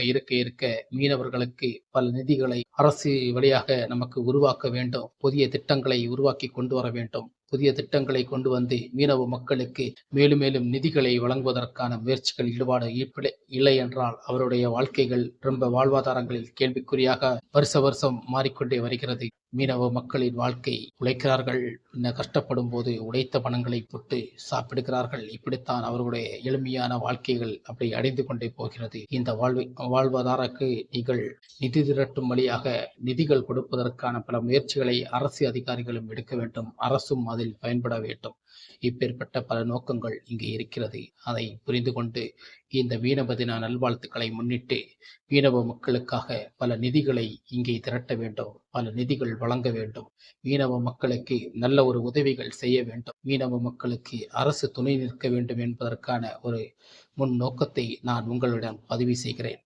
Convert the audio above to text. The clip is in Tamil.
இருக்க இருக்க மீனவர்களுக்கு பல நிதிகளை அரசு வழியாக நமக்கு உருவாக்க வேண்டும். புதிய திட்டங்களை உருவாக்கி கொண்டு வர வேண்டும். புதிய திட்டங்களை கொண்டு வந்து மீனவ மக்களுக்கு மேலும் மேலும் நிதிகளை வழங்குவதற்கான முயற்சிகள் ஈடுபாடு இல்லை என்றால் அவருடைய வாழ்க்கைகள் ரொம்ப வாழ்வாதாரங்களில் கேள்விக்குறியாக வருஷம் மாறிக்கொண்டே வருகிறது. மீனவ மக்களின் வாழ்க்கை உழைக்கிறார்கள், கஷ்டப்படும் போது உழைத்த பணங்களை போட்டு சாப்பிடுகிறார்கள். இப்படித்தான் அவர்களுடைய எளிமையான வாழ்க்கைகள் அப்படி அடைந்து கொண்டே போகிறது. இந்த வாழ்வாதாரக்கு நீங்கள் நிதி திரட்டும் வழியாக நிதிகள் கொடுப்பதற்கான பல முயற்சிகளை அரசு அதிகாரிகளும் எடுக்க வேண்டும். அரசும் அதில் பயன்பட வேண்டும். இப்பேற்பட்ட பல நோக்கங்கள் இங்கே இருக்கிறது. அதை புரிந்து கொண்டு இந்த மீனவ தின நல்வாழ்த்துக்களை முன்னிட்டு மீனவ மக்களுக்காக பல நிதிகளை இங்கே திரட்ட வேண்டும். பல நிதிகள் வழங்க வேண்டும். மீனவ மக்களுக்கு நல்ல ஒரு உதவிகள் செய்ய வேண்டும். மீனவ மக்களுக்கு அரசு துணை நிற்க வேண்டும் என்பதற்கான ஒரு முன் நோக்கத்தை நான் உங்களிடம் பதிவு செய்கிறேன்.